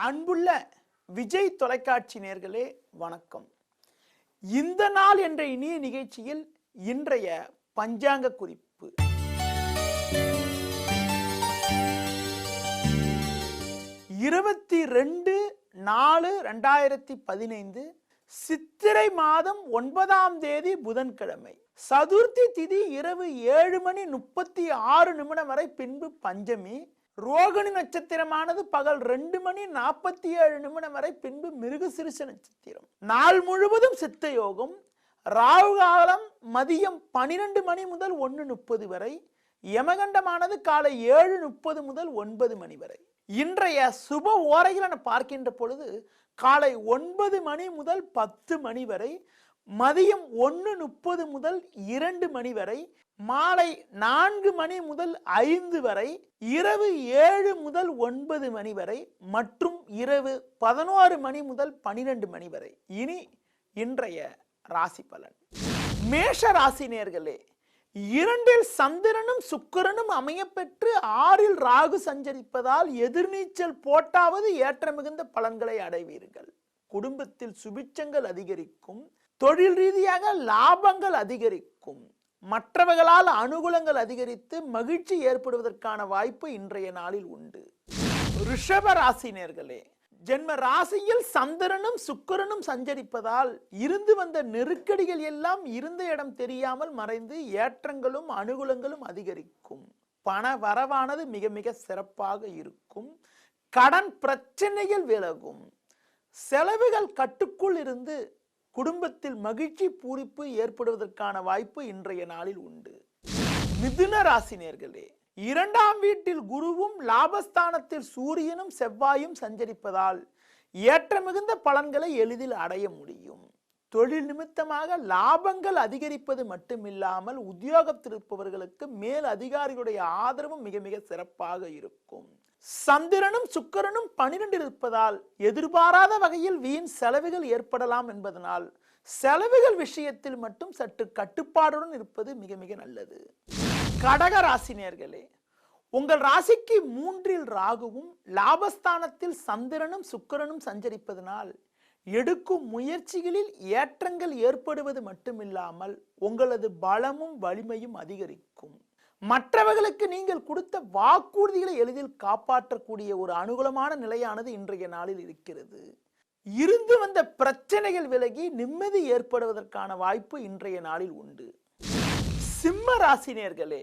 அன்புள்ள விஜய் தொலைக்காட்சி நேயர்களே வணக்கம். இந்த நாள் என்ற இனிய நிகழ்ச்சியில் இன்றைய பஞ்சாங்க குறிப்பு. 22/4/2015 சித்திரை மாதம் 9ஆம் தேதி புதன்கிழமை. சதுர்த்தி திதி இரவு 7:36 வரை, பின்பு பஞ்சமி. ரோகிணி நட்சத்திரமானது பகல் 2:47 வரை, பின்பு மிருகசிரிஷ நட்சத்திரம். நாள் முழுவதும் சித்த யோகம். ராகு காலம் மதியம் 12 மணி முதல் 1:30 வரை. யமகண்டமானது காலை 7:30 முதல் 9 மணி வரை. இன்றைய சுப ஓரைகளை பார்க்கின்ற பொழுது காலை 9 மணி முதல் 10 மணி வரை, மதியம் 1:30 முதல் 2 மணி வரை, மாலை 4 மணி முதல் 5 வரை, இரவு 7 முதல் 9 மணி வரை மற்றும் இரவு 11 மணி முதல் 12 மணி வரை. இனி இன்றைய ராசி பலன். மேஷ ராசி நேயர்களே, 2இல் சந்திரனும் சுக்கிரனும் அமைய பெற்று 6இல் ராகு சஞ்சரிப்பதால் எதிர்நீச்சல் போட்டாவது ஏற்ற மிகுந்த பலன்களை அடைவீர்கள். குடும்பத்தில் சுபிட்சங்கள் அதிகரிக்கும். தொழில் ரீதியாக லாபங்கள் அதிகரிக்கும். மற்றவர்களால் அனுகூலங்கள் அதிகரித்து மகிழ்ச்சி ஏற்படுவதற்கான வாய்ப்பு இன்றைய நாளில் உண்டு. ரிஷப ராசி நேயர்களே, ஜென்ம ராசியில் சந்திரனும் சுக்கிரனும் சஞ்சரிப்பதால் இருந்து வந்த நெருக்கடிகள் எல்லாம் இருந்த இடம் தெரியாமல் மறைந்து ஏற்றங்களும் அனுகூலங்களும் அதிகரிக்கும். பண வரவானது மிக மிக சிறப்பாக இருக்கும். கடன் பிரச்சனைகள் விலகும். செலவுகள் கட்டுக்குள் இருந்து குடும்பத்தில் மகிழ்ச்சி பூரிப்பு ஏற்படுவதற்கான வாய்ப்பு இன்றைய நாளில் உண்டு. மிதுன ராசி நேயர்களே, 2ஆம் வீட்டில் குருவும் லாபஸ்தானத்தில் சூரியனும் செவ்வாயும் சஞ்சரிப்பதால் ஏற்ற மிகுந்த பலன்களை எளிதில் அடைய முடியும். தொழில் நிமித்தமாக லாபங்கள் அதிகரிப்பது மட்டுமில்லாமல் உத்தியோகத்தில் இருப்பவர்களுக்கு மேல் அதிகாரிகளுடைய ஆதரவும் மிக மிக சிறப்பாக இருக்கும். சந்திரனும் சுக்கிரனும் 12இல் இருப்பதால் எதிர்பாராத வகையில் வீண் செலவுகள் ஏற்படலாம் என்பதனால் செலவுகள் விஷயத்தில் மட்டும் சற்று கட்டுப்பாடுடன் இருப்பது மிக மிக நல்லது. கடக ராசி நேயர்களே, உங்கள் ராசிக்கு 3இல் ராகுவும் லாபஸ்தானத்தில் சந்திரனும் சுக்கிரனும் சஞ்சரிப்பதனால் எடுக்கும் முயற்சிகளில் ஏற்றங்கள் ஏற்படுவது மட்டுமில்லாமல் உங்களது பலமும் வலிமையும் அதிகரிக்கும். மற்றவர்களுக்கு நீங்கள் கொடுத்த வாக்குறுதிகளை எளிதில் காப்பாற்றக்கூடிய ஒரு அனுகூலமான நிலையானது இன்றைய நாளில் இருக்கிறது. இருந்து வந்த பிரச்சனைகள் விலகி நிம்மதி ஏற்படுவதற்கான வாய்ப்பு இன்றைய நாளில் உண்டு. சிம்ம ராசி நேயர்களே,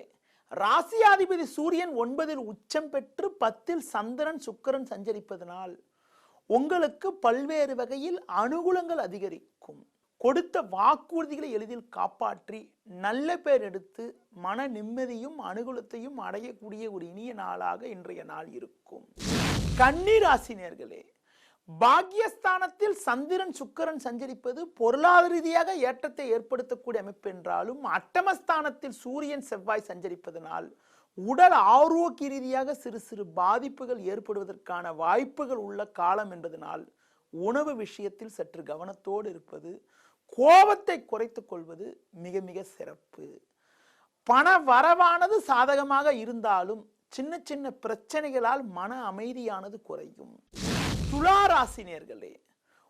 ராசியாதிபதி சூரியன் 9இல் உச்சம் பெற்று 10இல் சந்திரன் சுக்கிரன் சஞ்சரிப்பதனால் உங்களுக்கு பல்வேறு வகையில் அனுகூலங்கள் அதிகரிக்கும். கொடுத்த வாக்குறுதிகளை எளிதில் காப்பாற்றி நல்ல பேர் எடுத்து மன நிம்மதியும் அனுகூலத்தையும் அடையக்கூடிய ஒரு இனிய நாளாக இன்றைய நாள் இருக்கும். கன்னி ராசி நேயர்களே, பாக்கியஸ்தானத்தில் சந்திரன் சுக்கிரன் சஞ்சரிப்பது பொருளாதார ரீதியாக ஏற்றத்தை ஏற்படுத்தக்கூடிய அமைப்பு என்றாலும் அட்டமஸ்தானத்தில் சூரியன் செவ்வாய் சஞ்சரிப்பதனால் உடல் ஆரோக்கிய ரீதியாக சிறு சிறு பாதிப்புகள் ஏற்படுவதற்கான வாய்ப்புகள் உள்ள காலம் என்பதனால் உணவு விஷயத்தில் சற்று கவனத்தோடு இருப்பது, கோபத்தை குறைத்துக் கொள்வது மிக மிக சிறப்பு. பண வரவானது சாதகமாக இருந்தாலும் சின்ன சின்ன பிரச்சனைகளால் மன அமைதியானது குறையும். துலா ராசி நேயர்களே,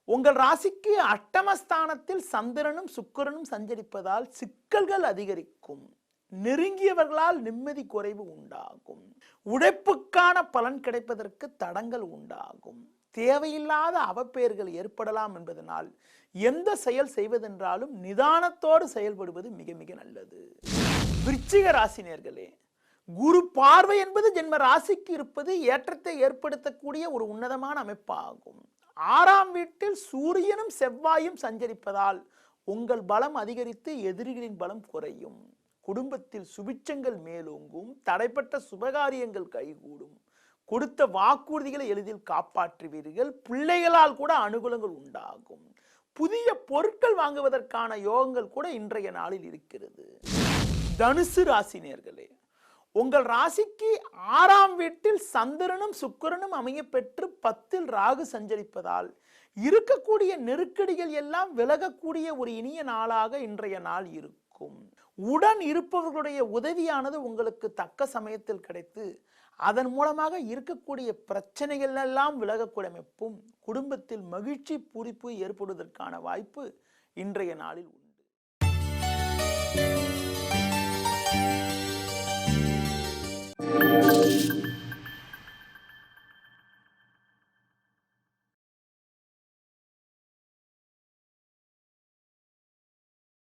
உங்கள் ராசிக்கு அட்டமஸ்தானத்தில் சந்திரனும் சுக்கிரனும் சஞ்சரிப்பதால் சிக்கல்கள் அதிகரிக்கும். நெருங்கியவர்களால் நிம்மதி குறைவு உண்டாகும். உழைப்புக்கான பலன் கிடைப்பதற்கு தடங்கள் உண்டாகும். தேவையில்லாத அவப்பெயர்கள் ஏற்படலாம் என்பதனால் எந்த செயல் செய்வதென்றாலும் நிதானத்தோடு செயல்படுவது மிக மிக நல்லது. விருச்சிக ராசி நேயர்களே, குரு பார்வை என்பது ஜென்ம ராசிக்கு இருப்பது ஏற்றத்தை ஏற்படுத்தக்கூடிய ஒரு உன்னதமான அமைப்பாகும். 6ஆம் வீட்டில் சூரியனும் செவ்வாயும் சஞ்சரிப்பதால் உங்கள் பலம் அதிகரித்து எதிரிகளின் பலம் குறையும். குடும்பத்தில் சுபிட்சங்கள் மேலோங்கும். தடைப்பட்ட சுபகாரியங்கள் கைகூடும். கொடுத்த வாக்குறுதிகளை எளிதில் காப்பாற்றுவீர்கள். பிள்ளைகளால் கூட அனுகூலங்கள் உண்டாகும். புதிய பொருட்கள் வாங்குவதற்கான யோகங்கள் கூட இன்றைய நாளில் இருக்கிறது. தனுசு ராசி நேயர்களே, உங்கள் ராசிக்கு 6ஆம் வீட்டில் சந்திரனும் சுக்கிரனும் அமைய பெற்று 10இல் ராகு சஞ்சரிப்பதால் இருக்கக்கூடிய நெருக்கடிகள் எல்லாம் விலகக்கூடிய ஒரு இனிய நாளாக இன்றைய நாள் இருக்கும். உடன் இருப்பவர்களுடைய உதவியானது உங்களுக்கு தக்க சமயத்தில் கிடைத்து அதன் மூலமாக இருக்கக்கூடிய பிரச்சனைகள் எல்லாம் விலகக்கூடிய அமைப்பும் குடும்பத்தில் மகிழ்ச்சி பூரிப்பு ஏற்படுவதற்கான வாய்ப்பு இன்றைய நாளில் உண்டு.